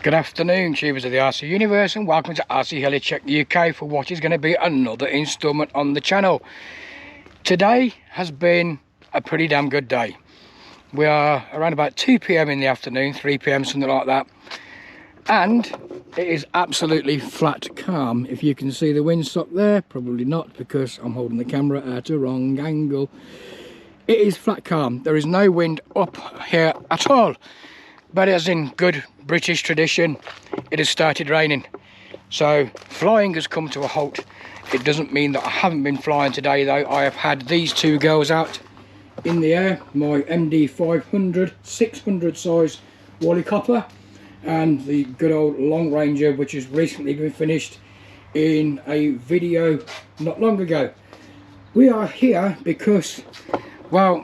Good afternoon, tubers of the RC universe, and welcome to RC Heli Check UK for what is going to be another installment on the channel. Today has been a pretty damn good day. We are around about 2 PM in the afternoon, 3 PM, something like that, and it is absolutely flat calm. If you can see the windsock there, probably not because I'm holding the camera at a wrong angle. It is flat calm. There is no wind up here at all. But as in good British tradition, it has started raining. So flying has come to a halt. It doesn't mean that I haven't been flying today though. I have had these two girls out in the air, my MD 500 600 size Wally Copper and the good old Long Ranger, which has recently been finished in a video not long ago. We are here because, well,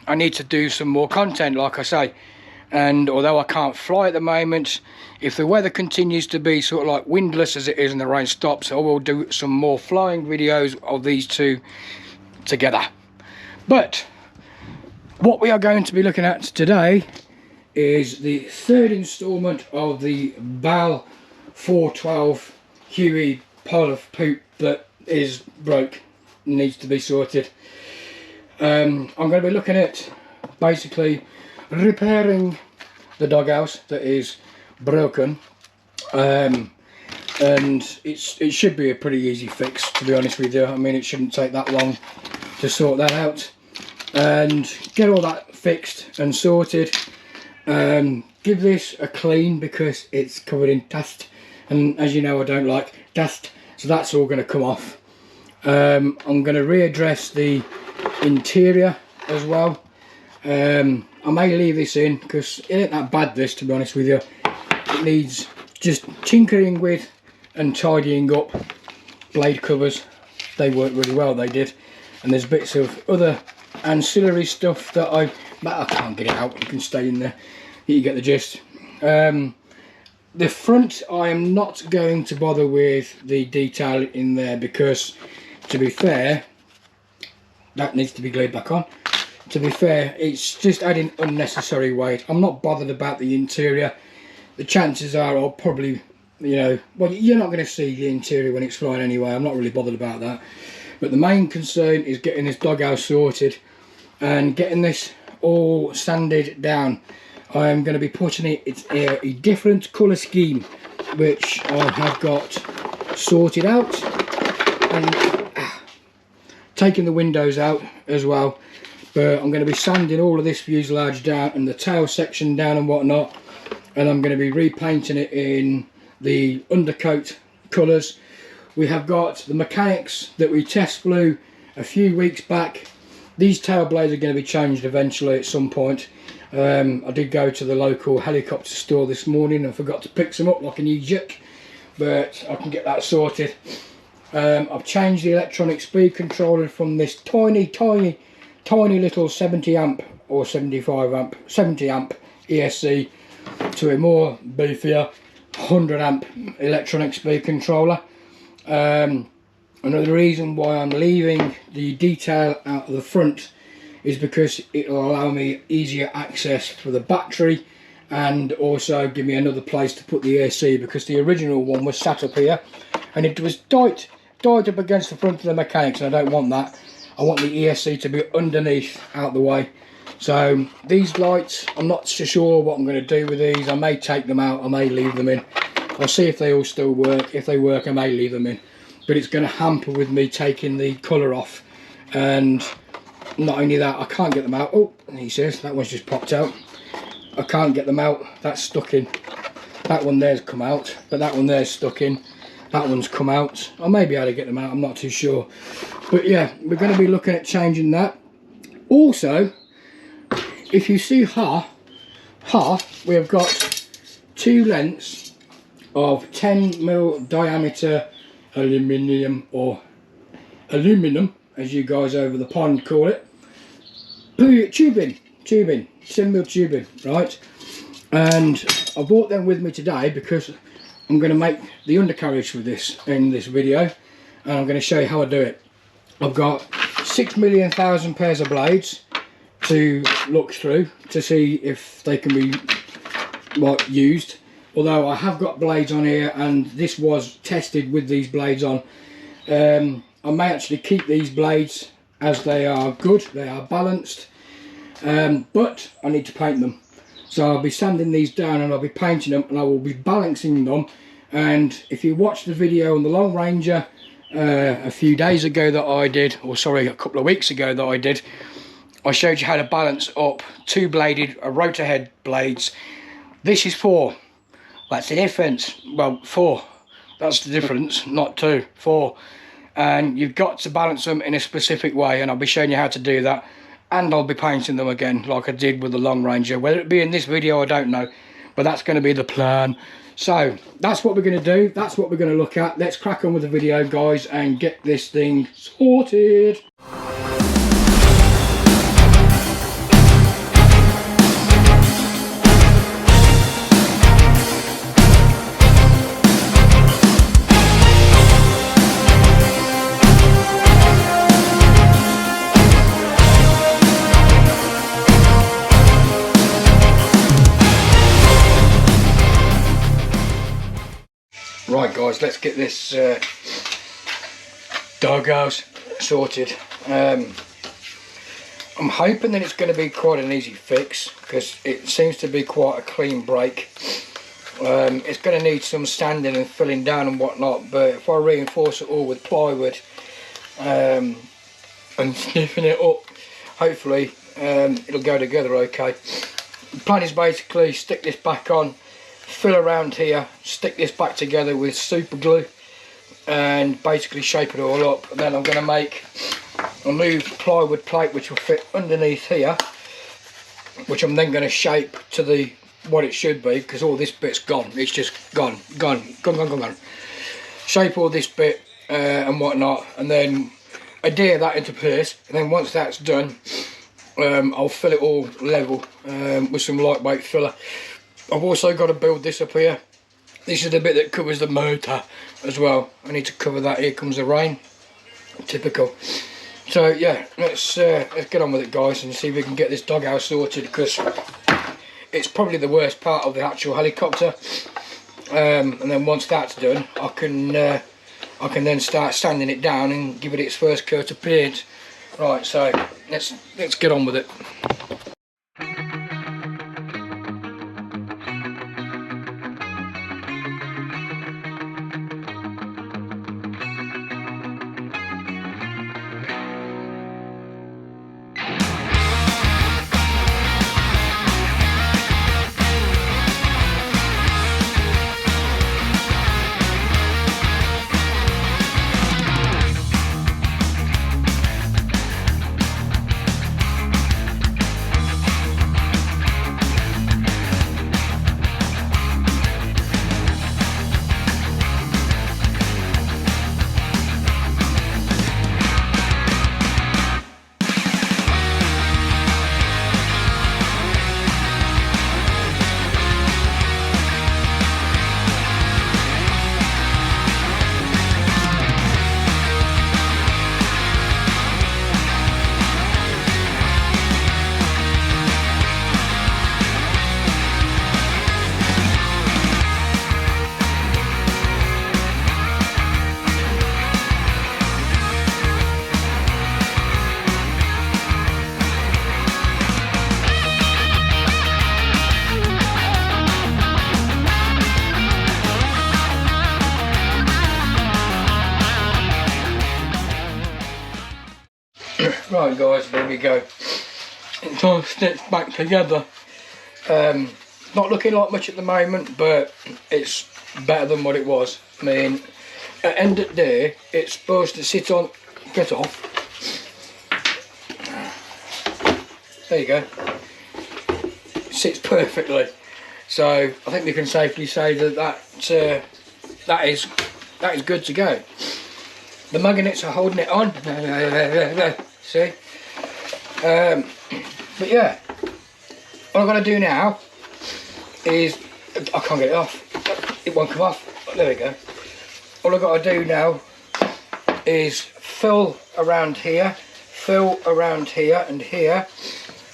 I need to do some more content, like I say. And although I can't fly at the moment, if the weather continues to be sort of like windless as it is and the rain stops, I will do some more flying videos of these two together. But what we are going to be looking at today is the third installment of the BAL 412 Huey pile of poop that is broke, needs to be sorted. I'm going to be looking at basically repairing the doghouse that is broken, and it should be a pretty easy fix, to be honest with you. I mean, it shouldn't take that long to sort that out and get all that fixed and sorted. Give this a clean because it's covered in dust, and as you know, I don't like dust, so that's all going to come off. I'm going to readdress the interior as well. I may leave this in because it ain't that bad, this, to be honest with you. It needs just tinkering with and tidying up. Blade covers, they work really well, they did. And there's bits of other ancillary stuff that I can't get it out, you can stay in there, you get the gist. The front, I am not going to bother with the detail in there because, to be fair, that needs to be glued back on. To be fair, it's just adding unnecessary weight. I'm not bothered about the interior. The chances are I'll probably, you know, well, you're not going to see the interior when it's flying anyway. I'm not really bothered about that. But the main concern is getting this doghouse sorted and getting this all sanded down. I am going to be putting it in a different colour scheme, which I have got sorted out, and taking the windows out as well. But I'm going to be sanding all of this fuselage down and the tail section down and whatnot, and I'm going to be repainting it in the undercoat colours. We have got the mechanics that we test flew a few weeks back. These tail blades are going to be changed eventually at some point. I did go to the local helicopter store this morning and forgot to pick some up like an idiot, but I can get that sorted. I've changed the electronic speed controller from this tiny little 70 amp or 75 amp 70 amp ESC to a more beefier 100 amp electronic speed controller. Another reason why I'm leaving the detail out of the front is because it will allow me easier access for the battery and also give me another place to put the ESC, because the original one was sat up here and it was died up against the front of the mechanics, and I don't want that. I want the ESC to be underneath, out the way. So these lights, I'm not so sure what I'm going to do with these. I may take them out, I may leave them in. I'll see if they all still work. If they work, I may leave them in. But it's going to hamper with me taking the colour off. And not only that, I can't get them out. Oh, he says, that one's just popped out. I can't get them out, that's stuck in. That one there's come out, but that one there's stuck in. That one's come out. I may be able to get them out, I'm not too sure. But yeah, we're going to be looking at changing that. Also, if you see we have got two lengths of 10mm diameter aluminium, or aluminum as you guys over the pond call it, tubing, 10mm tubing, right? And I brought them with me today because I'm going to make the undercarriage with this in this video, and I'm going to show you how I do it. I've got 6 million thousand pairs of blades to look through to see if they can be used. although I have got blades on here and this was tested with these blades on. I may actually keep these blades as they are good, they are balanced, but I need to paint them. So I'll be sanding these down and I'll be painting them, and I will be balancing them. And if you watch the video on the Long Ranger a few days ago that I did, or sorry, a couple of weeks ago that I did, I showed you how to balance up two bladed rotor head blades. This is 4. That's the difference. Well, 4. That's the difference, not 2, 4. And you've got to balance them in a specific way, and I'll be showing you how to do that. And I'll be painting them again like I did with the Long Ranger. Whether it be in this video, I don't know, but that's going to be the plan. So that's what we're going to do, that's what we're going to look at. Let's crack on with the video, guys, and get this thing sorted. Right guys, let's get this doghouse sorted. I'm hoping that it's going to be quite an easy fix, because it seems to be quite a clean break. It's going to need some sanding and filling down and whatnot, but if I reinforce it all with plywood and sniffing it up, hopefully it'll go together okay. The plan is basically stick this back on, fill around here, stick this back together with super glue, and basically shape it all up. And then I'm going to make a new plywood plate which will fit underneath here, which I'm then going to shape to the what it should be, because all this bit's gone. It's just gone. Shape all this bit and whatnot, and then adhere that into place. And then once that's done, I'll fill it all level with some lightweight filler. I've also got to build this up here. This is the bit that covers the motor as well. I need to cover that. Here comes the rain. Typical. So yeah, let's get on with it, guys, and see if we can get this doghouse sorted, because it's probably the worst part of the actual helicopter. And then once that's done, I can then start sanding it down and give it its first coat of paint. Right, so let's get on with it. Right guys, there we go. It's all stitched back together. Not looking like much at the moment, but it's better than what it was. I mean, at end of the day, it's supposed to sit on, get off. There you go. It sits perfectly. So I think we can safely say that that is good to go. The magnets are holding it on. See? But yeah, what I've got to do now is, I can't get it off. It won't come off. There we go. All I've got to do now is fill around here and here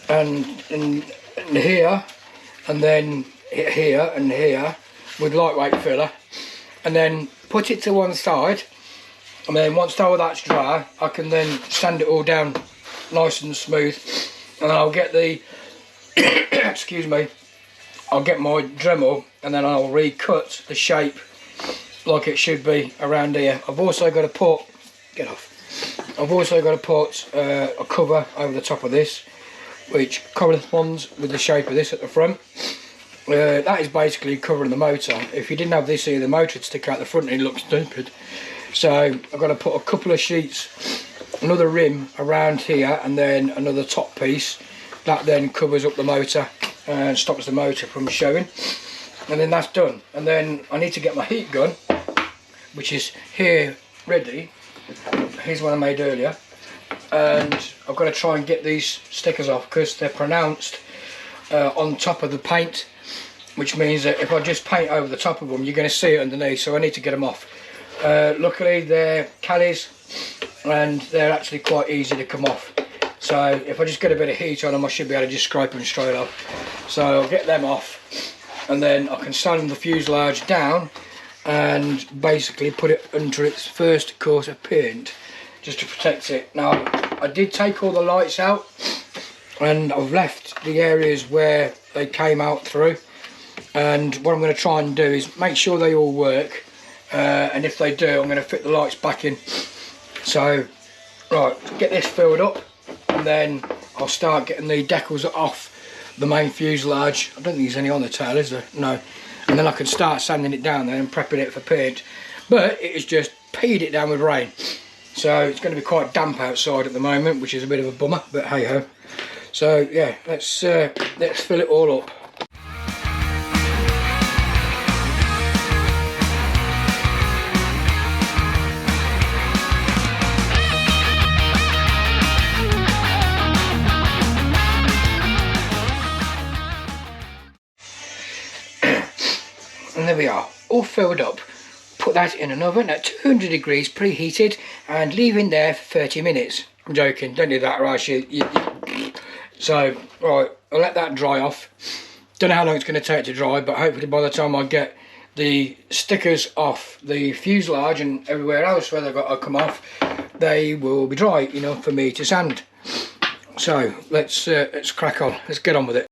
and here, and then here and here, with lightweight filler, and then put it to one side, and then once all that's dry I can then sand it all down nice and smooth, and then I'll get the excuse me, I'll get my Dremel and then I'll recut the shape like it should be around here. I've also got to put, I've also got to put a cover over the top of this, which corresponds with the shape of this at the front. That is basically covering the motor. If you didn't have this here, the motor would stick out the front and it looks stupid. So I've got to put a couple of sheets, another rim around here, and then another top piece that then covers up the motor and stops the motor from showing. And then that's done. And then I need to get my heat gun, which is here ready. Here's one I made earlier, and I've got to try and get these stickers off because they're pronounced on top of the paint, which means that if I just paint over the top of them, you're going to see it underneath, so I need to get them off. Luckily they're Callies and they're actually quite easy to come off, so if I just get a bit of heat on them I should be able to just scrape them straight off. So I'll get them off, and then I can sand the fuselage down and basically put it under its first coat of paint just to protect it. Now I did take all the lights out and I've left the areas where they came out through, and what I'm going to try and do is make sure they all work, and if they do I'm going to fit the lights back in. So right, get this filled up and then I'll start getting the decals off the main fuselage. I don't think there's any on the tail, is there? No. And then I can start sanding it down there and prepping it for paint. But it has just peed it down with rain, so it's going to be quite damp outside at the moment, which is a bit of a bummer, but hey ho. So yeah, let's fill it all up. And there we are, all filled up. Put that in an oven at 200 degrees preheated and leave in there for 30 minutes. I'm joking, don't do that, right? So, right, I'll let that dry off. Don't know how long it's going to take to dry, but hopefully by the time I get the stickers off the fuselage and everywhere else where they've got to come off, they will be dry enough for me to sand. So let's crack on, let's get on with it.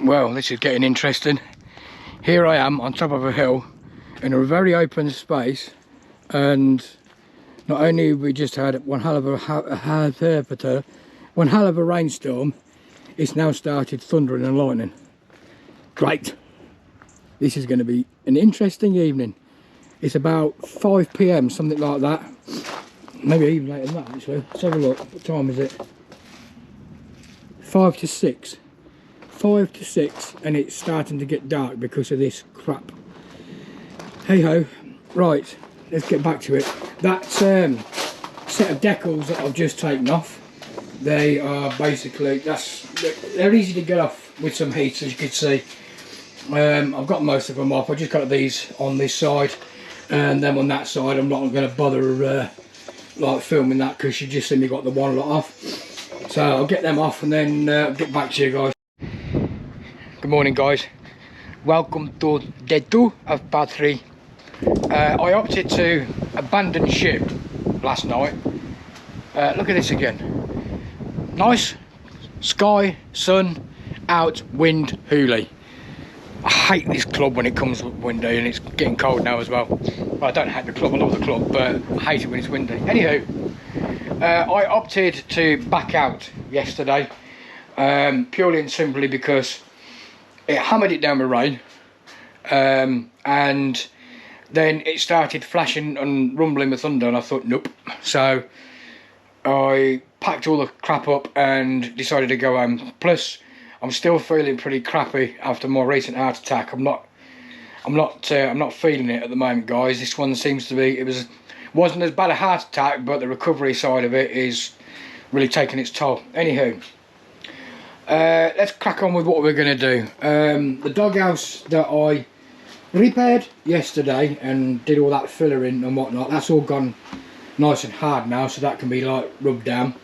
Well, this is getting interesting. Here I am on top of a hill in a very open space, and not only have we just had one hell of a rainstorm, it's now started thundering and lightning. Great. This is going to be an interesting evening. It's about 5 PM, something like that. Maybe even later than that, actually. Let's have a look. What time is it? 5 to 6. 5 to 6, and it's starting to get dark because of this crap. Hey ho. Right, let's get back to it. That set of decals that I've just taken off, they are basically, they're easy to get off with some heat, as you can see. I've got most of them off. I just got these on this side, and then on that side I'm not going to bother like filming that because you just only got the one lot off. So I'll get them off and then get back to you guys. Good morning guys, welcome to day 2 of part 3. I opted to abandon ship last night. Look at this again. Nice sky, sun, out, wind, Huey. I hate this club when it comes windy, and it's getting cold now as well. Well, I don't hate the club, I love the club, but I hate it when it's windy. Anywho, I opted to back out yesterday, purely and simply because it hammered it down with rain, and then it started flashing and rumbling with thunder, and I thought nope. So I packed all the crap up and decided to go home. Plus I'm still feeling pretty crappy after my recent heart attack. I'm not feeling it at the moment, guys. This one seems to be, wasn't as bad a heart attack, but the recovery side of it is really taking its toll. Anywho, let's crack on with what we're going to do. The doghouse that I repaired yesterday and did all that fillering and whatnot, that's all gone nice and hard now, so that can be like rubbed down.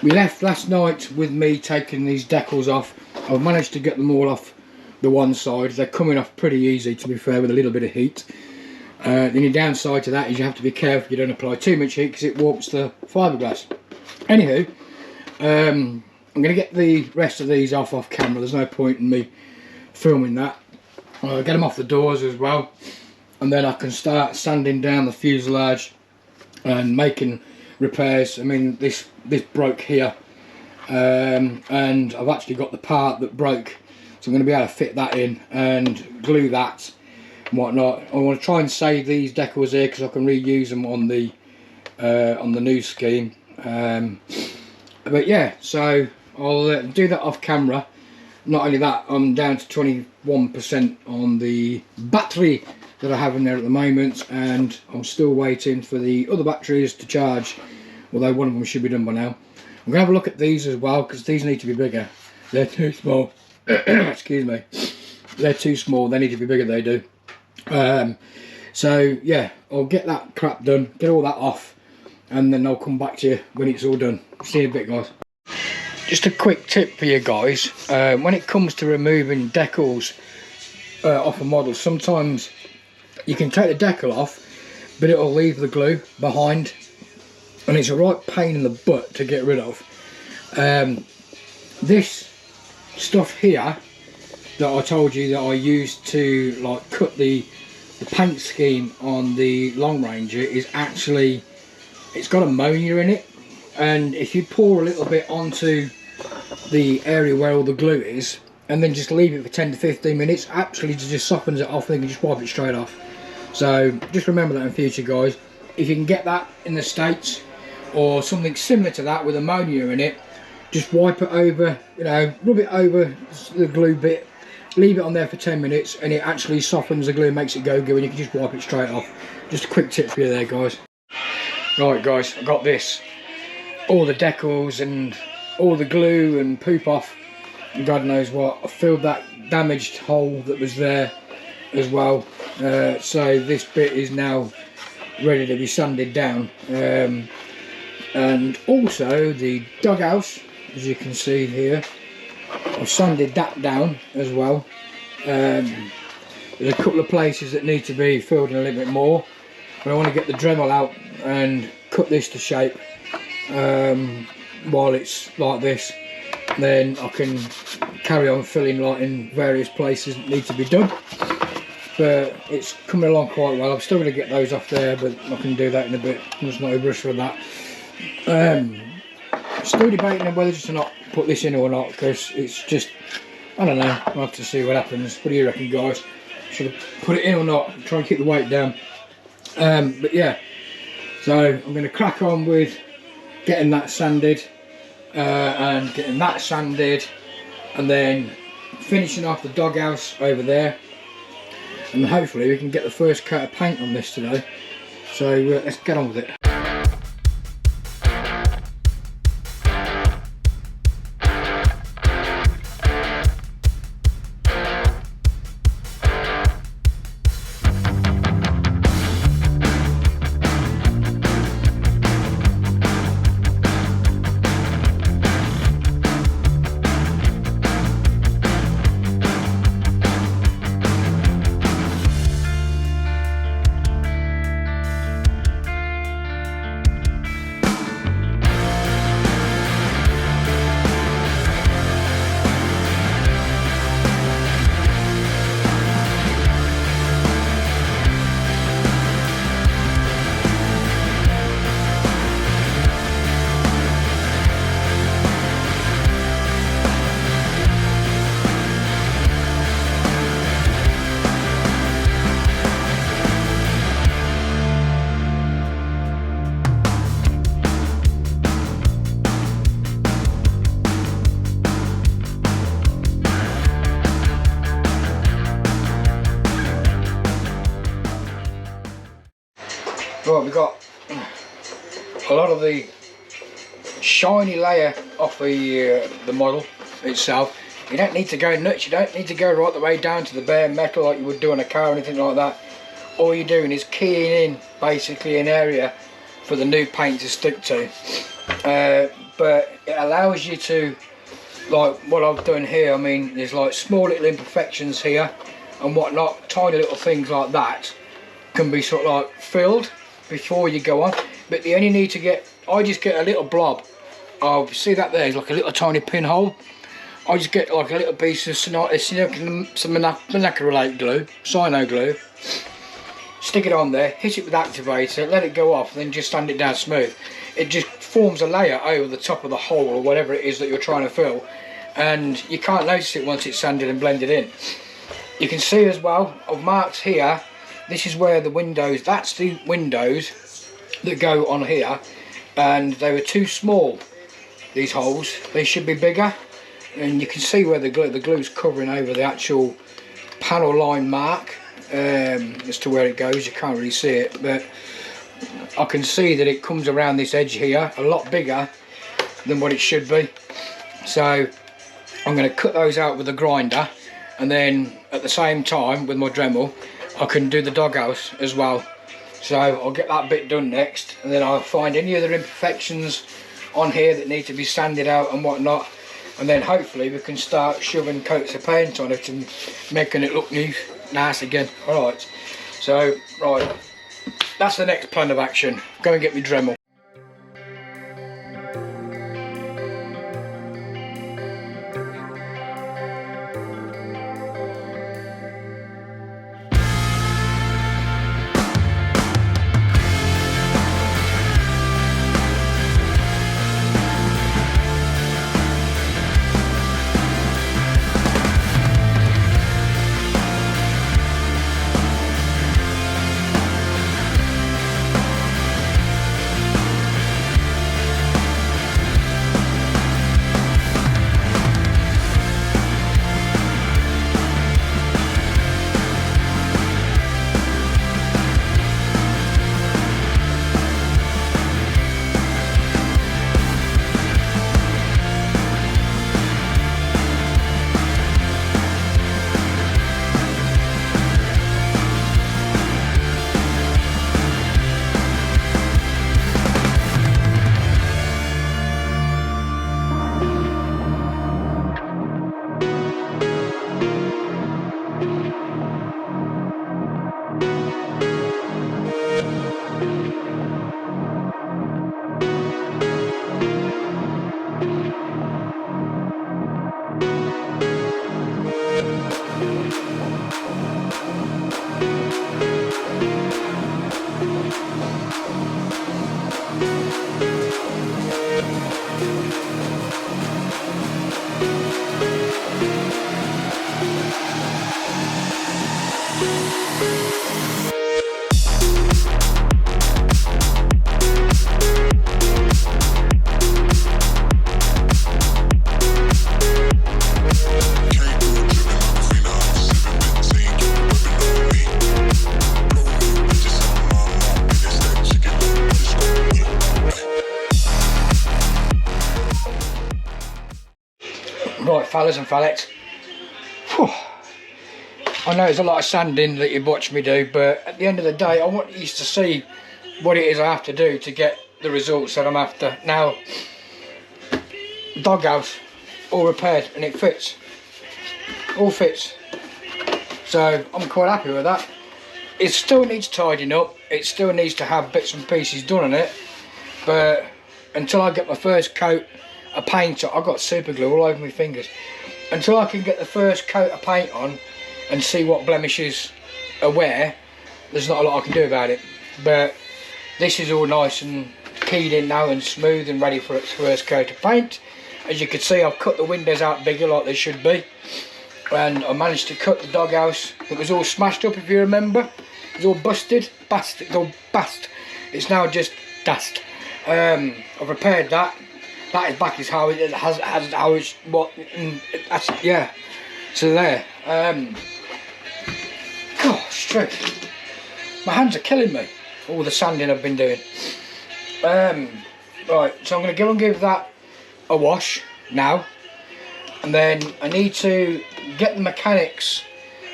We left last night with me taking these decals off. I've managed to get them all off the one side. They're coming off pretty easy, to be fair, with a little bit of heat. The only downside to that is you have to be careful you don't apply too much heat, because it warps the fiberglass. Anywho, I'm going to get the rest of these off camera. There's no point in me filming that. Get them off the doors as well, and then I can start sanding down the fuselage and making repairs. I mean, this broke here, and I've actually got the part that broke, so I'm going to be able to fit that in and glue that and whatnot. I want to try and save these decals here because I can reuse them on the new scheme. But yeah, so I'll do that off camera. Not only that, I'm down to 21% on the battery that I have in there at the moment, and I'm still waiting for the other batteries to charge, although one of them should be done by now. I'm going to have a look at these as well, because these need to be bigger. They're too small. Excuse me. They're too small, they need to be bigger, they do. So yeah, I'll get that crap done, get all that off, and then I'll come back to you when it's all done. See you in a bit, guys. Just a quick tip for you guys, when it comes to removing decals off a model, sometimes you can take the decal off, but it'll leave the glue behind, and it's a right pain in the butt to get rid of. This stuff here that I told you that I used to like cut the paint scheme on the Long Ranger is actually, it's got ammonia in it, and if you pour a little bit onto the area where all the glue is and then just leave it for 10 to 15 minutes, actually just softens it off, and you can just wipe it straight off. So just remember that in future, guys. If you can get that in the States or something similar to that with ammonia in it, just wipe it over, you know, rub it over the glue bit, leave it on there for 10 minutes, and it actually softens the glue and makes it go good, and you can just wipe it straight off. Just a quick tip for you there, guys. Right guys, I got this, all the decals and all the glue and poop off, and God knows what. I filled that damaged hole that was there as well, so this bit is now ready to be sanded down. And also the doghouse, as you can see here, I've sanded that down as well. There's a couple of places that need to be filled in a little bit more, but I want to get the Dremel out and cut this to shape while it's like this. Then I can carry on filling like in various places that need to be done. But it's coming along quite well. I'm still going to get those off there, but I can do that in a bit. There's not a rush for that. Still debating on whether to not put this in or not, because it's just, I don't know, I'll have to see what happens. What do you reckon, guys? Should I put it in or not? Try and keep the weight down. But yeah, so I'm going to crack on with getting that sanded, and getting that sanded, and then finishing off the doghouse over there, and hopefully we can get the first coat of paint on this today. So let's get on with it. Right, we've got a lot of the shiny layer off the model itself. You don't need to go nuts, you don't need to go right the way down to the bare metal like you would do on a car or anything like that. All you're doing is keying in basically an area for the new paint to stick to. But it allows you to, like what I've done here, I mean there's like small little imperfections here and whatnot, tiny little things like that can be sort of like filled before you go on. But you only need to get, I just get a little blob of, see that there's like a little tiny pinhole. I just get like a little piece of some acrylate glue, cyano glue, stick it on there, hit it with activator, let it go off, and then just sand it down smooth. It just forms a layer over the top of the hole or whatever it is that you're trying to fill, and you can't notice it once it's sanded and blended in. You can see as well, I've marked here, this is where the windows, that's the windows that go on here, and they were too small, these holes. They should be bigger, and you can see where the glue's covering over the actual panel line mark as to where it goes. You can't really see it, but I can see that it comes around this edge here a lot bigger than what it should be. So I'm going to cut those out with a grinder, and then at the same time with my Dremel I can do the doghouse as well. So I'll get that bit done next, and then I'll find any other imperfections on here that need to be sanded out and whatnot, and then hopefully we can start shoving coats of paint on it and making it look new, nice again. Alright, so right, that's the next plan of action. Go and get me Dremel. Right, fellas and fallettes, I know there's a lot of sanding that you've watched me do, but at the end of the day I want you to see what it is I have to do to get the results that I'm after. Now, doghouse all repaired and it fits, all fits, so I'm quite happy with that. It still needs tidying up, it still needs to have bits and pieces done on it, but until I get my first coat of paint on, I've got super glue all over my fingers, until I can get the first coat of paint on and see what blemishes are where, there's not a lot I can do about it. But this is all nice and keyed in now and smooth and ready for its first coat of paint. As you can see, I've cut the windows out bigger like they should be, and I managed to cut the doghouse that was all smashed up, if you remember. It was all busted, it's all bast. It's now just dust. I've repaired that. That is back as how it has how it's what that's, yeah. So there. Gosh, my hands are killing me. all the sanding I've been doing. Right, so I'm going to go and give that a wash now, and then I need to get the mechanics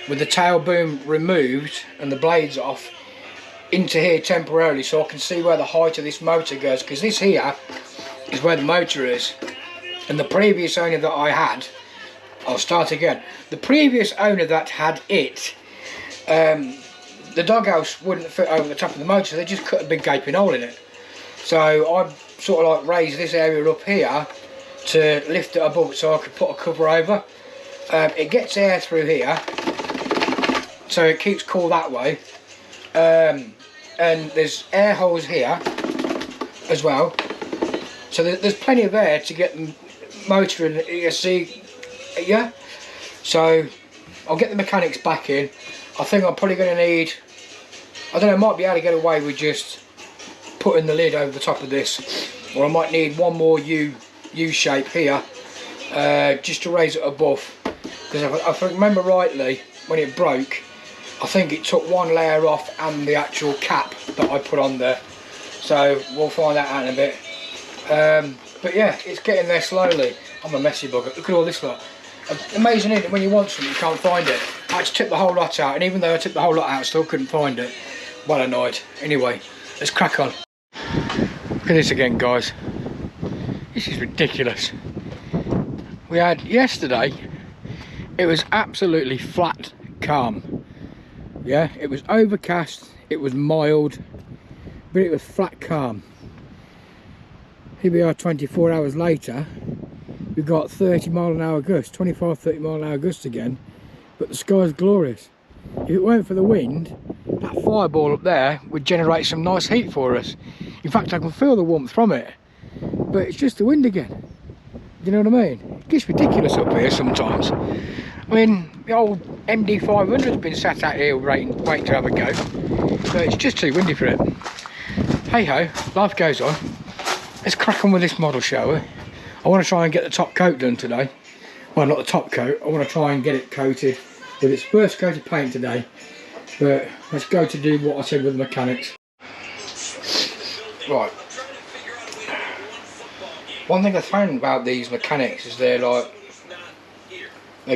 with the tail boom removed and the blades off into here temporarily, so I can see where the height of this motor goes, because this here is where the motor is. And the previous owner that I had, I'll start again, the previous owner that had it, the doghouse wouldn't fit over the top of the motor, so they just cut a big gaping hole in it. So I sort of like raised this area up here to lift it above so I could put a cover over. It gets air through here, so it keeps cool that way. And there's air holes here as well, so there's plenty of air to get the motor in. You see, yeah. So I'll get the mechanics back in. I think I'm probably going to need, I don't know, I might be able to get away with just putting the lid over the top of this, or I might need one more U shape here, just to raise it above, because if I remember rightly, when it broke, I think it took one layer off and the actual cap that I put on there. So we'll find that out in a bit. But yeah, it's getting there slowly. I'm a messy bugger. Look at all this lot. Amazing, isn't it? When you want something, you can't find it. I had to tip the whole lot out, and even though I took the whole lot out, I still couldn't find it. Well annoyed. Anyway, let's crack on. Look at this again, guys. This is ridiculous. We had yesterday, it was absolutely flat calm. Yeah, it was overcast, it was mild, but it was flat calm. Here we are 24 hours later, we've got 30 mile an hour gusts, 25, 30 mile an hour gusts again, but the sky's glorious. If it weren't for the wind, that fireball up there would generate some nice heat for us. In fact, I can feel the warmth from it, but it's just the wind again. You know what I mean? It gets ridiculous up here sometimes. I mean, the old MD500 has been sat out here waiting to have a go, but it's just too windy for it. Hey ho, life goes on. Let's crack on with this model, shall we? I want to try and get the top coat done today. Well, not the top coat, I want to try and get it coated with its first coat of paint today. But let's go to do what I said with the mechanics. Right. One thing I found about these mechanics is they're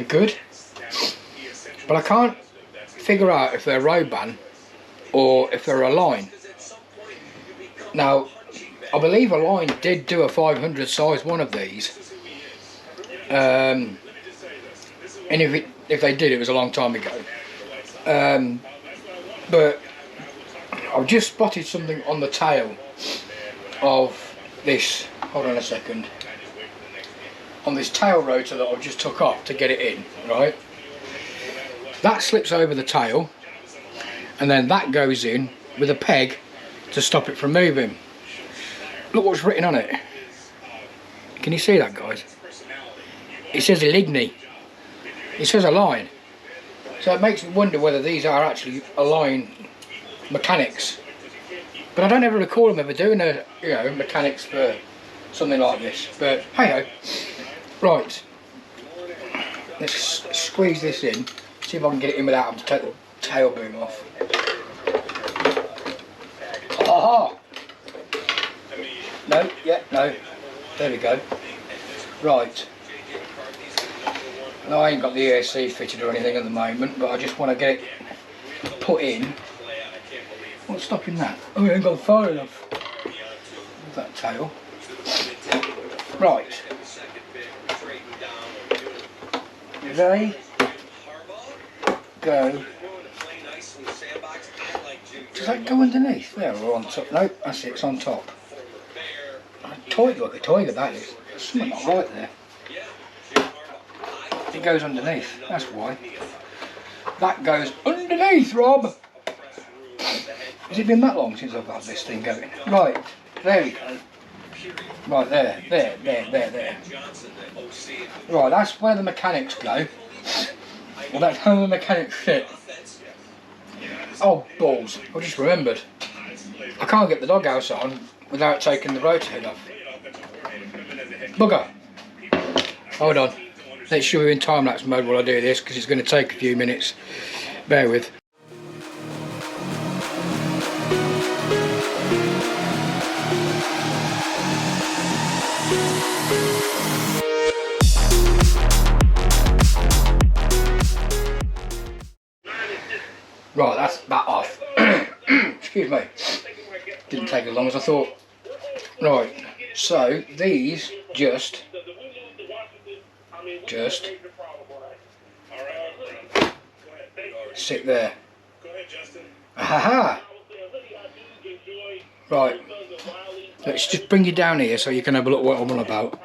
good, but I can't figure out if they're Roban or if they're a line. Now, I believe a line did do a 500 size one of these, and if they did, it was a long time ago. But I've just spotted something on the tail of this. Hold on a second. On this tail rotor that I've just took off to get it in, right? That slips over the tail, and then that goes in with a peg to stop it from moving. Look what's written on it. Can you see that, guys? It says Ligny. It says a line. So it makes me wonder whether these are actually a line mechanics. But I don't ever recall them ever doing a, mechanics for something like this. But hey ho. Right. Let's squeeze this in. See if I can get it in without having to take the tail boom off. Aha! No, yeah, no. There we go. Right. No, I ain't got the ESC fitted or anything at the moment, but I just want to get it put in. What's stopping that? Oh, it ain't gone far enough. That tail. Right. They go. Does that go underneath? There, or on top? Nope, that's it, it's on top. Like a tiger, that is. There's something not right there. It goes underneath, that's why. That goes underneath, Rob! Has it been that long since I've had this thing going? Right, there we go. Right, there. Right, that's where the mechanics go. Well, that's how the mechanics fit. Oh, balls, I just remembered. I can't get the doghouse on without taking the rotor head off. Bugger. Hold on. Let's show you in time-lapse mode while I do this, because it's going to take a few minutes. Bear with. Right, that's that off. Excuse me. Didn't take as long as I thought. Right, so these just sit there. Aha! Right, let's just bring you down here so you can have a look what I'm on about.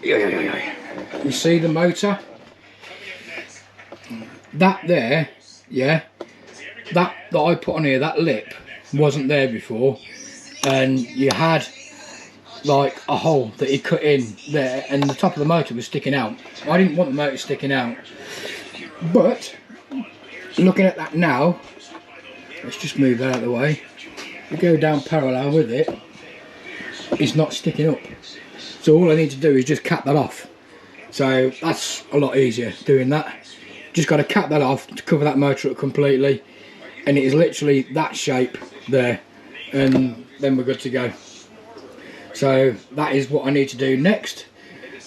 You see the motor? That there, yeah, that I put on here, that lip wasn't there before, and you had like a hole that you cut in there, and the top of the motor was sticking out. I didn't want the motor sticking out, but looking at that now, let's just move that out of the way. We go down parallel with it, it's not sticking up. So all I need to do is just cap that off. So that's a lot easier doing that. Just got to cap that off to cover that motor up completely, and it is literally that shape there, and then we're good to go. So that is what I need to do next,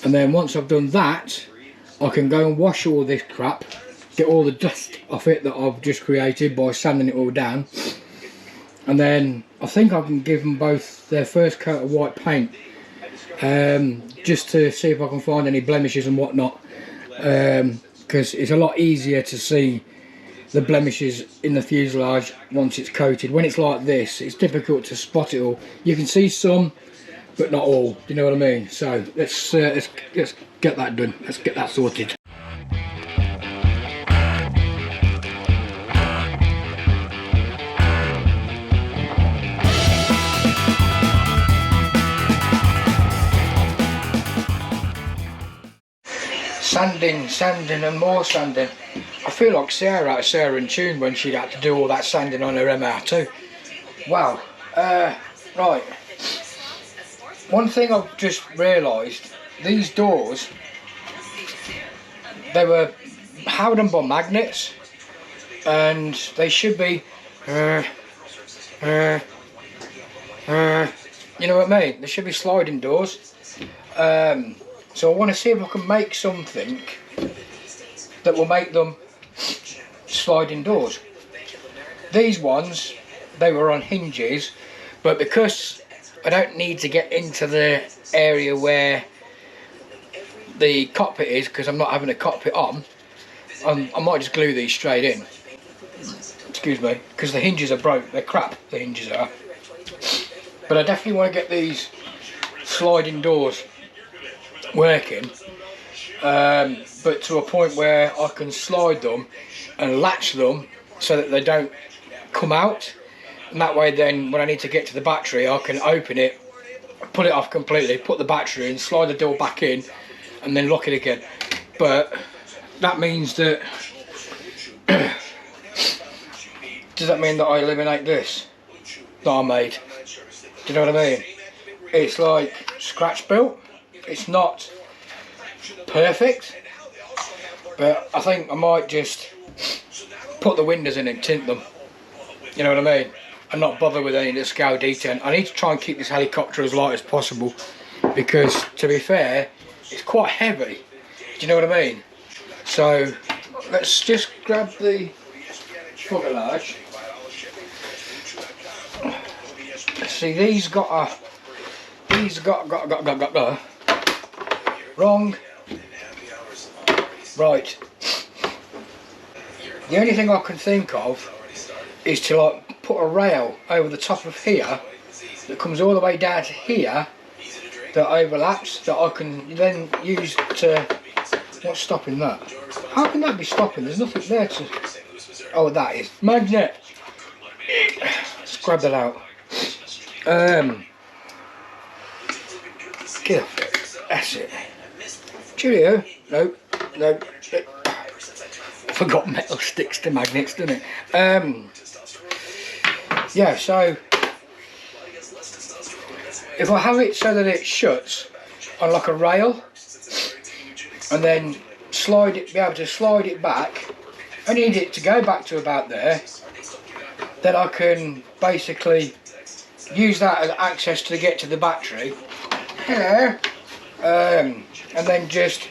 and then once I've done that, I can go and wash all this crap, get all the dust off it that I've just created by sanding it all down, and then I think I can give them both their first coat of white paint, just to see if I can find any blemishes and whatnot, because it's a lot easier to see the blemishes in the fuselage once it's coated. When it's like this, it's difficult to spot it all. You can see some, but not all. Do you know what I mean? So let's get that done. Let's get that sorted. Sanding and more sanding. I feel like Sarah out of Sarah and Tune when she had to do all that sanding on her MR2. Wow. Right. One thing I've just realised, these doors, they were held on by magnets, and they should be, you know what I mean? They should be sliding doors. So I want to see if I can make something that will make them sliding doors. These ones, they were on hinges, but because I don't need to get into the area where the cockpit is, because I'm not having a cockpit on, I might just glue these straight in. Excuse me, because the hinges are broke, they're crap, the hinges are. But I definitely want to get these sliding doors working, but to a point where I can slide them and latch them so that they don't come out, and that way then when I need to get to the battery I can open it, pull it off completely, put the battery in, slide the door back in and then lock it again. But that means that does that mean that I eliminate this that I made? Do you know what I mean? It's like scratch built. It's not perfect, but I think I might just put the windows in and tint them, you know what I mean, and not bother with any of the scale detail. I need to try and keep this helicopter as light as possible, because to be fair, it's quite heavy, do you know what I mean? So let's just grab the Fuselage. See, these got wrong. Right. The only thing I can think of is to like put a rail over the top of here that comes all the way down to here, that overlaps, that I can then use to... What's stopping that? How can that be stopping? There's nothing there to... Oh, that is magnet. Let's grab that out. Get off it. That's it. Cheerio. No. Forgot metal sticks to magnets, didn't it? Yeah, so if I have it so that it shuts on like a rail, and then be able to slide it back, I need it to go back to about there, then I can basically use that as access to get to the battery. Hello. And then just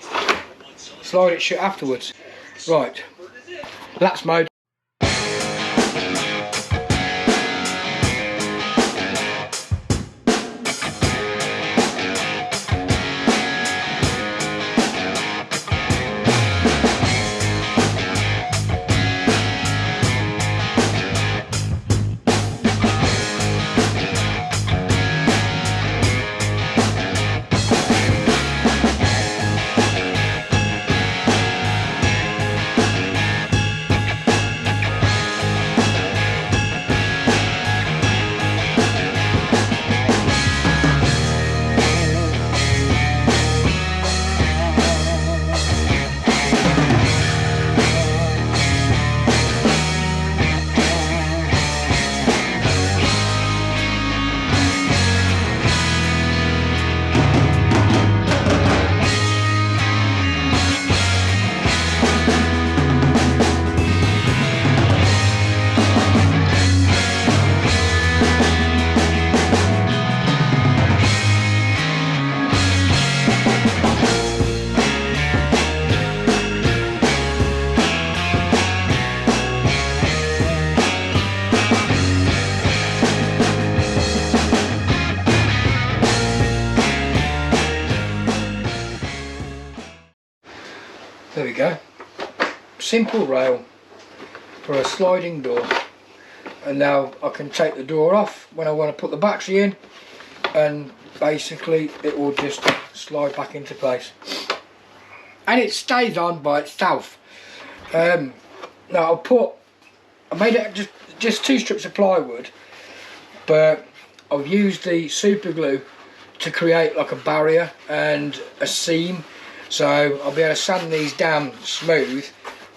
slide it shut afterwards. Right, lapse mode. simple rail for a sliding door, and now I can take the door off when I want to put the battery in, and basically it will just slide back into place, and it stays on by itself. Now I made it just 2 strips of plywood, but I've used the super glue to create like a barrier and a seam, so I'll be able to sand these down smooth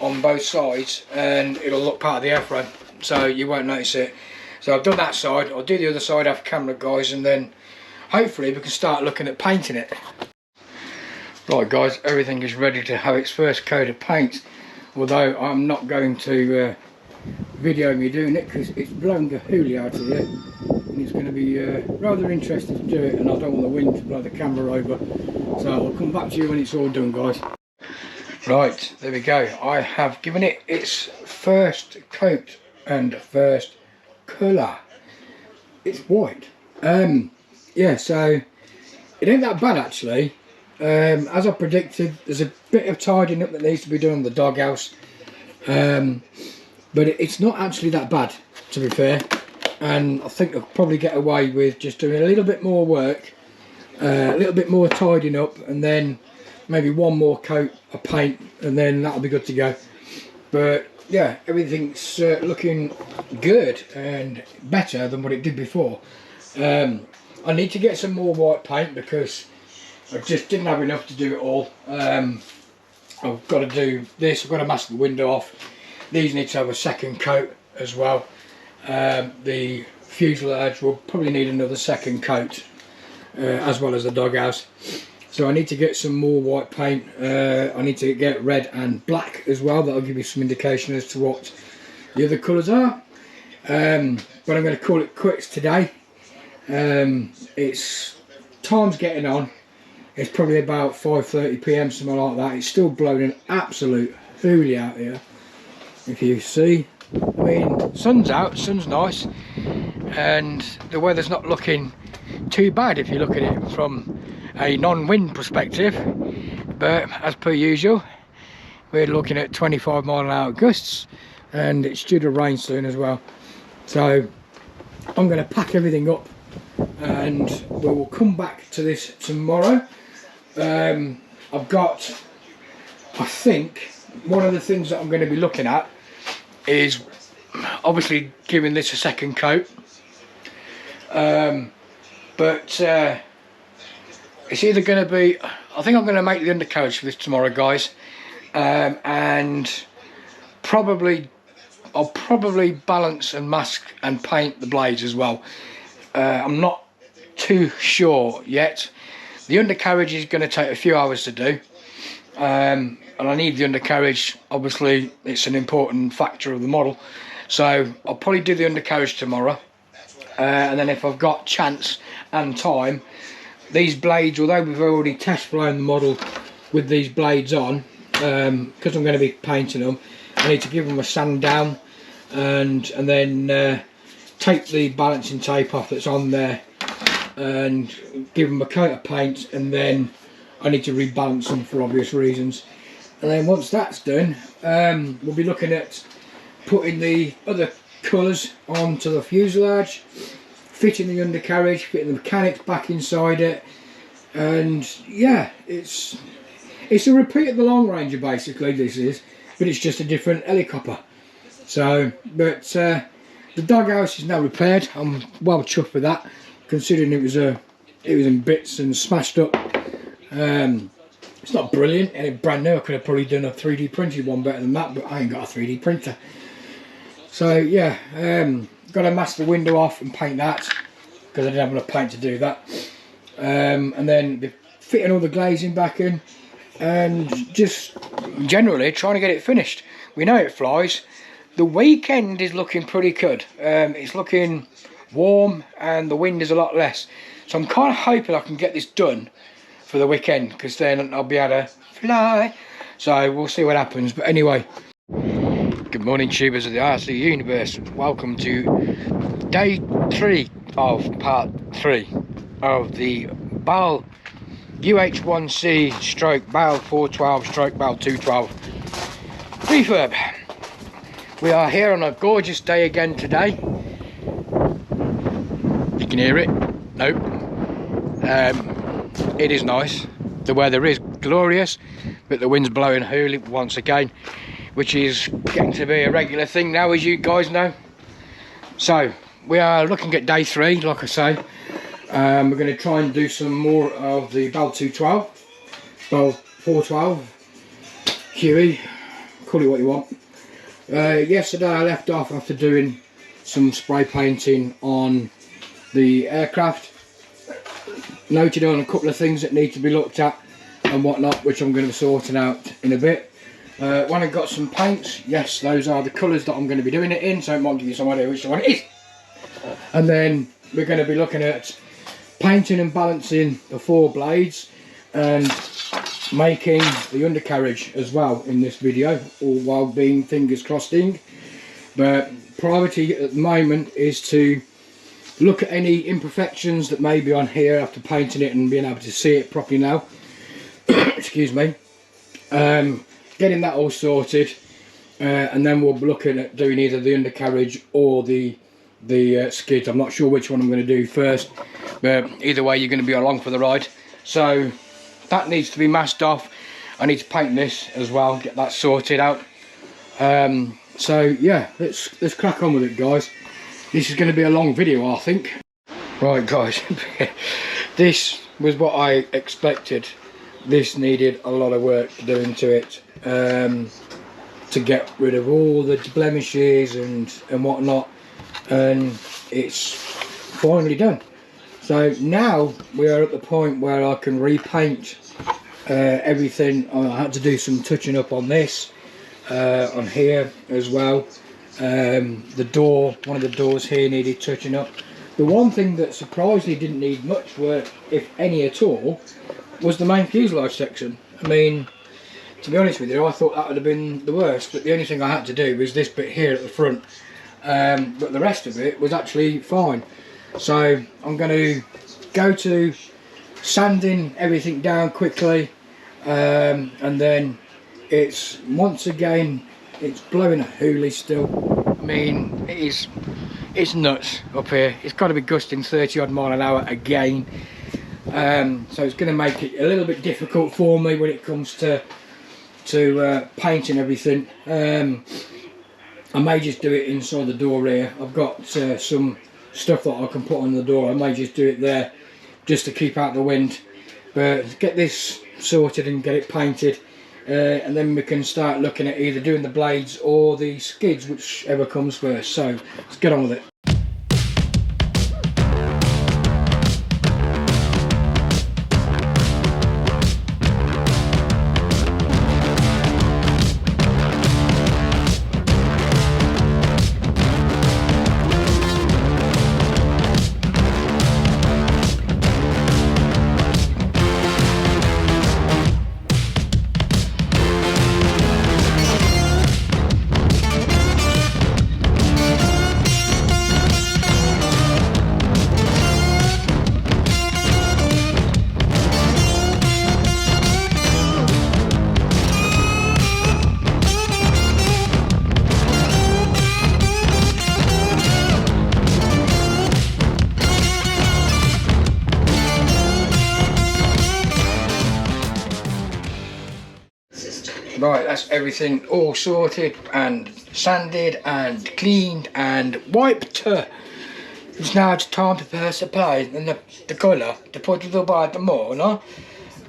on both sides, and it'll look part of the airframe, so you won't notice it. So I've done that side. I'll do the other side off camera, guys, and then hopefully we can start looking at painting it. Right guys, everything is ready to have its first coat of paint, although I'm not going to video me doing it because it's blowing the Huey out of here, and it's going to be rather interesting to do it, and I don't want the wind to blow the camera over, so I'll come back to you when it's all done, guys. Right, there we go. I have given it its first coat and first colour. It's white. Yeah, so it ain't that bad actually. As I predicted, there's a bit of tidying up that needs to be done on the doghouse, but it's not actually that bad, to be fair, and I think I'll probably get away with just doing a little bit more work, a little bit more tidying up, and then maybe one more coat of paint, and then that'll be good to go. But yeah, everything's looking good and better than what it did before. I need to get some more white paint because I just didn't have enough to do it all. I've got to do this, I've got to mask the window off. These need to have a second coat as well. The fuselage will probably need another second coat, as well as the doghouse. So I need to get some more white paint. I need to get red and black as well. That'll give you some indication as to what the other colours are. But I'm going to call it quits today. It's time's getting on. It's probably about 5:30 PM, something like that. It's still blowing an absolute Huey out here. If you see, I mean, sun's out, sun's nice, and the weather's not looking too bad if you look at it from a non-wind perspective. But as per usual, we're looking at 25-mile-an-hour gusts, and it's due to rain soon as well. So I'm going to pack everything up, and we will come back to this tomorrow. I've got, I think, one of the things that I'm going to be looking at is obviously giving this a second coat, but it's either going to be, I think I'm going to make the undercarriage for this tomorrow, guys, and I'll probably balance and mask and paint the blades as well. I'm not too sure yet. The undercarriage is going to take a few hours to do, and I need the undercarriage. Obviously it's an important factor of the model, so I'll probably do the undercarriage tomorrow, and then if I've got chance and time, these blades, although we've already test flown the model with these blades on, because I'm going to be painting them, I need to give them a sand down, and then take the balancing tape off that's on there and give them a coat of paint, and then I need to rebalance them for obvious reasons. And then once that's done, we'll be looking at putting the other colours onto the fuselage, fitting the undercarriage, fitting the mechanics back inside it, and yeah, it's a repeat of the Long Ranger basically, this is, but it's just a different helicopter. So, but the doghouse is now repaired. I'm well chuffed with that, considering it was in bits and smashed up. It's not brilliant and it's brand new. I could have probably done a 3D printed one better than that, but I ain't got a 3D printer. So yeah, got to mask the window off and paint that, because I didn't have enough paint to do that. And then fitting all the glazing back in, and just generally trying to get it finished. We know it flies. The weekend is looking pretty good. It's looking warm and the wind is a lot less. So I'm kind of hoping I can get this done for the weekend, because then I'll be able to fly. So we'll see what happens. But anyway, good morning, tubers of the RC universe. Welcome to day 3 of part 3 of the BAL UH1C stroke BAL 412 stroke BAL 212 Refurb. We are here on a gorgeous day again today. You can hear it. Nope. It is nice. The weather is glorious, but the wind's blowing Huey once again, which is getting to be a regular thing now, as you guys know. So we are looking at day 3, like I say. We're going to try and do some more of the Bell 212, Bell 412, Huey, call it what you want. Yesterday I left off after doing some spray painting on the aircraft. Noted on a couple of things that need to be looked at and whatnot, which I'm going to be sorting out in a bit. When I got some paints, yes, those are the colours that I'm going to be doing it in, so it might give you some idea which one it is. And then we're going to be looking at painting and balancing the 4 blades and making the undercarriage as well in this video, all while being fingers crossing. But priority at the moment is to look at any imperfections that may be on here after painting it and being able to see it properly now. Excuse me. Getting that all sorted, and then we'll be looking at doing either the undercarriage or the skids. I'm not sure which one I'm going to do first, but either way you're going to be along for the ride. So that needs to be masked off. I need to paint this as well, get that sorted out. So yeah, let's crack on with it, guys. This is going to be a long video, I think. Right, guys, this was what I expected. This needed a lot of work doing to it, to get rid of all the blemishes and whatnot, and it's finally done. So now we are at the point where I can repaint everything. I had to do some touching up on this, on here as well. The door, one of the doors here needed touching up. The one thing that surprisingly didn't need much work, if any at all, was the main fuselage section. I mean, to be honest with you, I thought that would have been the worst, but the only thing I had to do was this bit here at the front, but the rest of it was actually fine. So I'm going to go to sanding everything down quickly, and then it's once again, it's blowing a Huey still. I mean, it's nuts up here. It's got to be gusting 30 odd mile an hour again. So it's going to make it a little bit difficult for me when it comes to painting everything. I may just do it inside the door here. I've got some stuff that I can put on the door. I may just do it there just to keep out the wind. But get this sorted and get it painted, and then we can start looking at either doing the blades or the skids, whichever comes first. So let's get on with it. Right, that's everything all sorted and sanded and cleaned and wiped. It's now time to press apply and the colour to put it by the more, no?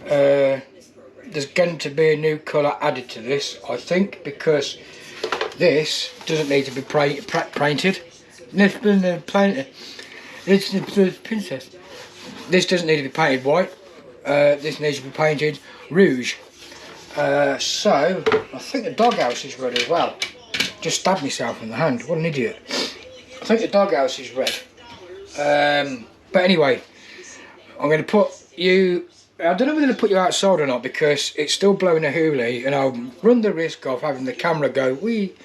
There's going to be a new colour added to this, I think, because this doesn't need to be painted. This doesn't need to be painted white. This needs to be painted rouge. So I think the doghouse is red as well. Just stabbed myself in the hand. What an idiot. I think the doghouse is red. But anyway, I'm going to put you, I don't know if I'm going to put you outside or not, because it's still blowing a Huey and I'll run the risk of having the camera go wee.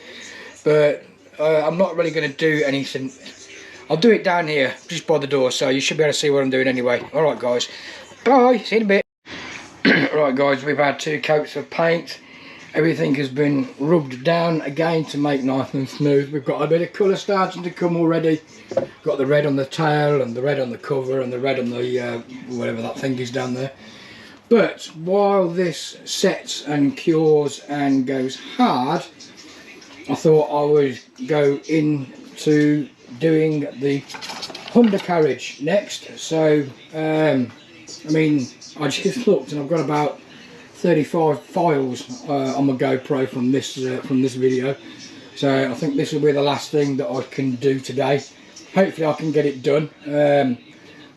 But I'm not really going to do anything. I'll do it down here just by the door, so you should be able to see what I'm doing anyway. Alright guys, bye, see you in a bit. Right guys, we've had 2 coats of paint Everything has been rubbed down again to make nice and smooth. We've got a bit of colour starting to come already. Got the red on the tail and the red on the cover and the red on the whatever that thing is down there. But while this sets and cures and goes hard, I thought I would go into doing the undercarriage next. So I mean, I just looked and I've got about 35 files on my GoPro from this video. So I think this will be the last thing that I can do today. Hopefully I can get it done.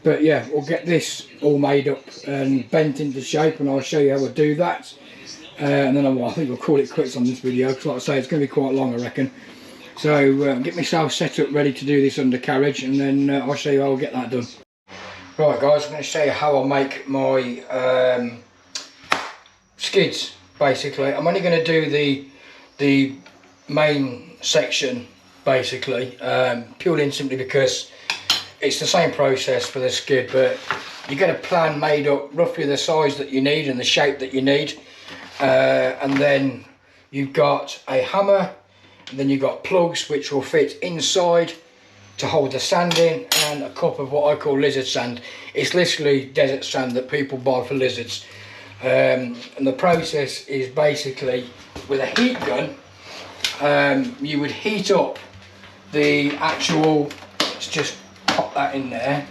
But yeah, we'll get this all made up and bent into shape, and I'll show you how I do that. And then I think we'll call it quits on this video, because like I say, it's going to be quite long, I reckon. So get myself set up ready to do this undercarriage, and then I'll show you how I'll get that done. Right guys, I'm going to show you how I make my skids. Basically, I'm only going to do the main section, basically, purely and simply because it's the same process for the skid, but you get a plan made up roughly the size that you need and the shape that you need, and then you've got a hammer, and then you've got plugs which will fit inside to hold the sand in, and a cup of what I call lizard sand. It's literally desert sand that people buy for lizards. And the process is basically with a heat gun. You would heat up the actual, let's just pop that in there.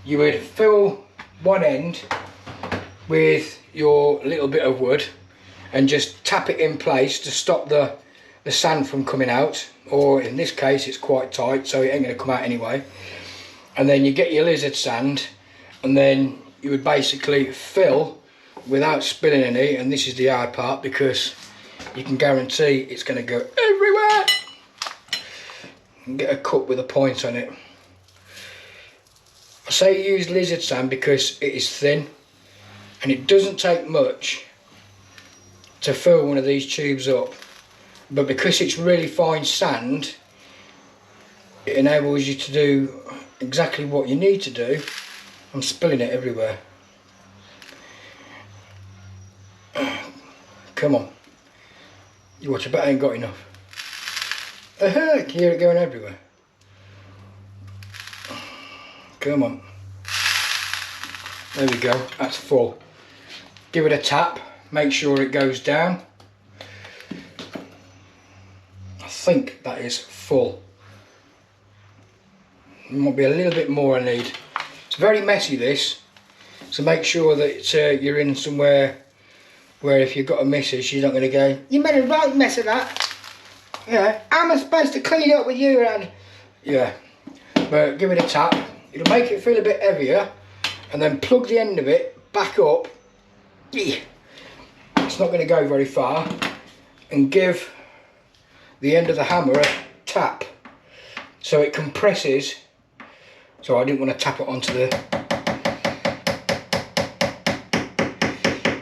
You would fill one end with your little bit of wood and just tap it in place to stop the sand from coming out, or in this case it's quite tight so it ain't going to come out anyway. And then you get your lizard sand, and then you would basically fill without spilling any, and this is the hard part because you can guarantee it's going to go everywhere. And get a cup with a point on it. I say use lizard sand because it is thin and it doesn't take much to fill one of these tubes up, but because it's really fine sand, it enables you to do exactly what you need to do. I'm spilling it everywhere. Come on, you watch, I bet I ain't got enough. Can you hear it going everywhere? Come on. There we go, that's full. Give it a tap, make sure it goes down. I think that is full. There might be a little bit more I need. It's very messy this, so make sure that you're in somewhere where if you've got a missus, she's not going to go, you made a right mess of that. Yeah, how am I supposed to clean up with you around? Yeah, but give it a tap. It'll make it feel a bit heavier, and then plug the end of it back up. It's not going to go very far, and give the end of the hammer a tap so it compresses. So I didn't want to tap it onto the...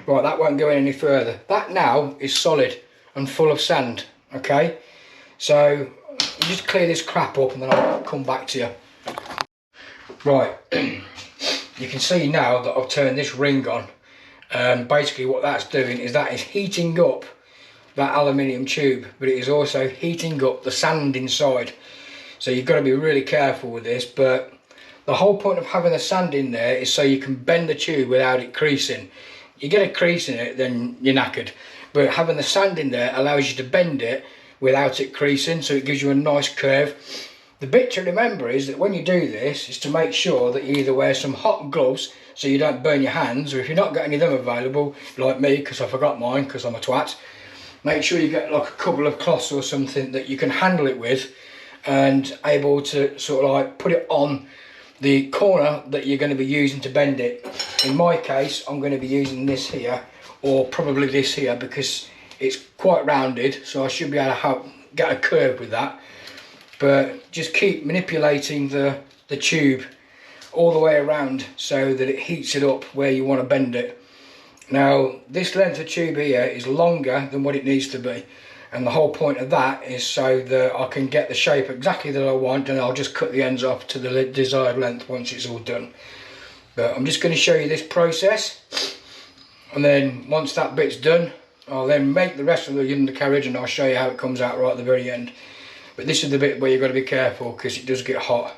Right, that won't go any further. That now is solid and full of sand, okay? So you just clear this crap up and then I'll come back to you. Right, you can see now that I've turned this ring on. Basically what that's doing is that is heating up that aluminium tube, but it is also heating up the sand inside. So you've got to be really careful with this, but the whole point of having the sand in there is so you can bend the tube without it creasing. You get a crease in it, then you're knackered. But having the sand in there allows you to bend it without it creasing, so it gives you a nice curve. The bit to remember is that when you do this, is to make sure that you either wear some hot gloves so you don't burn your hands, or if you've not got any of them available, like me, because I forgot mine because I'm a twat, make sure you get like a couple of cloths or something that you can handle it with and able to sort of like put it on the corner that you're going to be using to bend it. In my case, I'm going to be using this here, or probably this here, because it's quite rounded, so I should be able to get a curve with that. But just keep manipulating the tube all the way around so that it heats it up where you want to bend it. Now, this length of tube here is longer than what it needs to be, and the whole point of that is so that I can get the shape exactly that I want, and I'll just cut the ends off to the desired length once it's all done. But I'm just going to show you this process, and then once that bit's done, I'll then make the rest of the undercarriage and I'll show you how it comes out right at the very end. But this is the bit where you've got to be careful because it does get hot.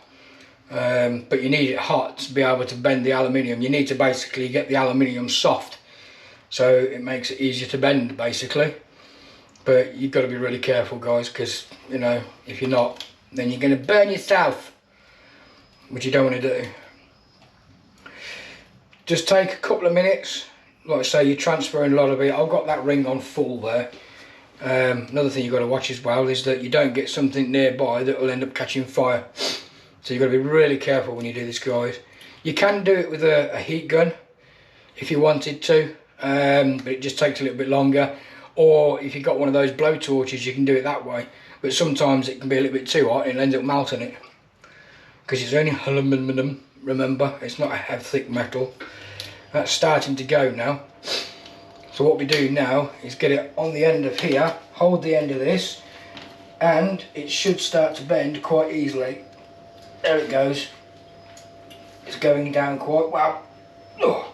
But you need it hot to be able to bend the aluminium. You need to basically get the aluminium soft, so it makes it easier to bend basically. But you've got to be really careful, guys, because you know, if you're not, then you're going to burn yourself, which you don't want to do. Just take a couple of minutes. Like I say, you're transferring a lot of it. I've got that ring on full there. Another thing you've got to watch as well is that you don't get something nearby that will end up catching fire. So you've got to be really careful when you do this, guys. You can do it with a heat gun if you wanted to, but it just takes a little bit longer. Or if you've got one of those blow torches, you can do it that way. But sometimes it can be a little bit too hot and it ends up melting it. Because it's only aluminium, remember, it's not a thick metal. That's starting to go now. So what we do now is get it on the end of here, hold the end of this, and it should start to bend quite easily. There it goes. It's going down quite well. Oh.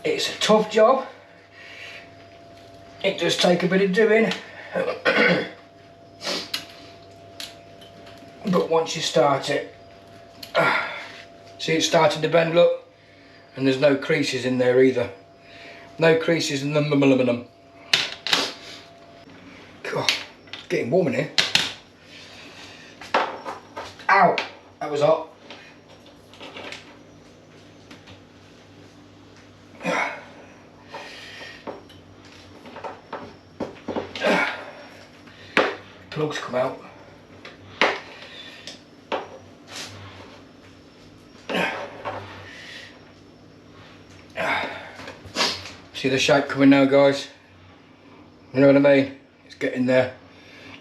It's a tough job. It does take a bit of doing. But once you start it, see it's starting to bend, look, and there's no creases in there either. No creases in the aluminum. God, it's getting warm in here. Ow, that was hot. Plugs come out. See the shape coming now, guys? You know what I mean? It's getting there.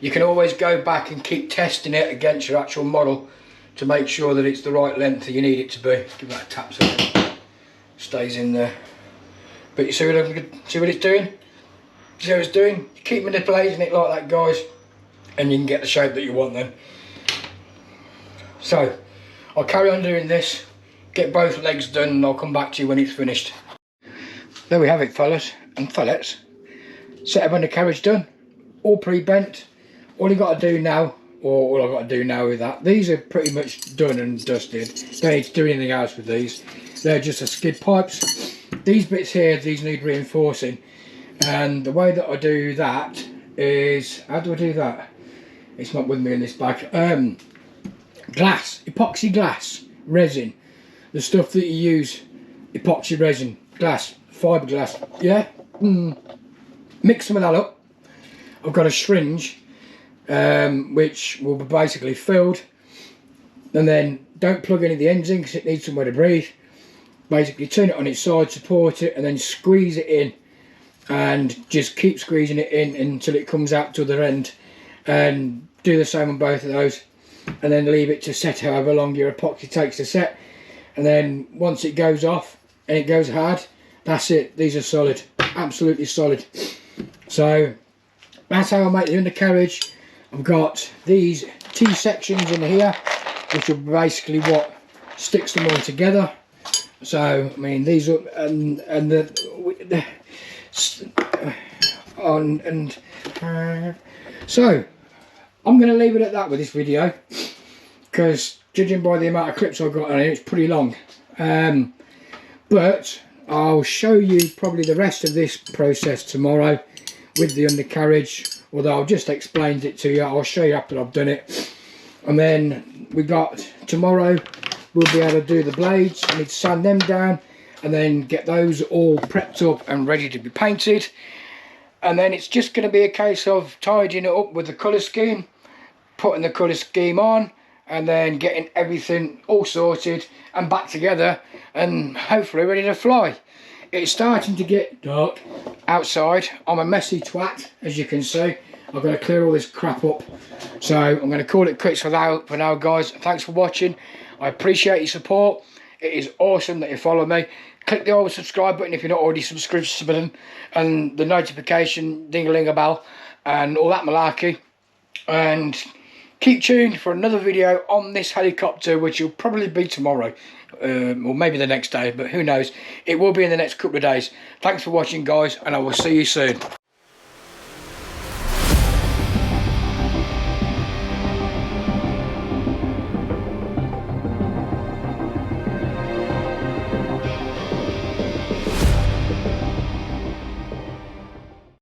You can always go back and keep testing it against your actual model to make sure that it's the right length that you need it to be. Give that a tap so it stays in there. But you see what it's doing? See what it's doing? You keep manipulating it like that, guys, and you can get the shape that you want then. So I'll carry on doing this, get both legs done, and I'll come back to you when it's finished. There we have it, fellas and fellettes. Set of undercarriage done, all pre-bent. All you got to do now, or all I've got to do now with that, these are pretty much done and dusted. Don't need to do anything else with these. They're just the skid pipes. These bits here, these need reinforcing. And the way that I do that is, how do I do that? It's not with me in this bag. Glass, epoxy glass, resin. The stuff that you use, epoxy resin, glass, fiberglass, yeah? Mix some of that up. I've got a syringe, which will be basically filled, and then don't plug any of the ends in because it needs somewhere to breathe. Basically turn it on its side, support it, and then squeeze it in, and just keep squeezing it in until it comes out to the other end, and do the same on both of those, and then leave it to set however long your epoxy takes to set. And then once it goes off and it goes hard, that's it. These are solid, absolutely solid. So that's how I make the undercarriage. I've got these T-sections in here, which are basically what sticks them all together. So I mean, these are so I'm going to leave it at that with this video, because judging by the amount of clips I've got on it, it's pretty long. But I'll show you probably the rest of this process tomorrow with the undercarriage, although I've just explained it to you. I'll show you after I've done it. And then we got tomorrow, we'll be able to do the blades. I need to sand them down and then get those all prepped up and ready to be painted. And then it's just going to be a case of tidying it up with the colour scheme, putting the colour scheme on, and then getting everything all sorted and back together and hopefully ready to fly. It's starting to get dark outside. I'm a messy twat, as you can see. I've got to clear all this crap up. So I'm going to call it quits for now, guys. Thanks for watching. I appreciate your support. It is awesome that you follow me. Click the old subscribe button if you're not already subscribed, and the notification ding-a-ling-a bell and all that malarkey. And Keep tuned for another video on this helicopter, which will probably be tomorrow, or maybe the next day, but who knows. It will be in the next couple of days. Thanks for watching, guys, and I will see you soon.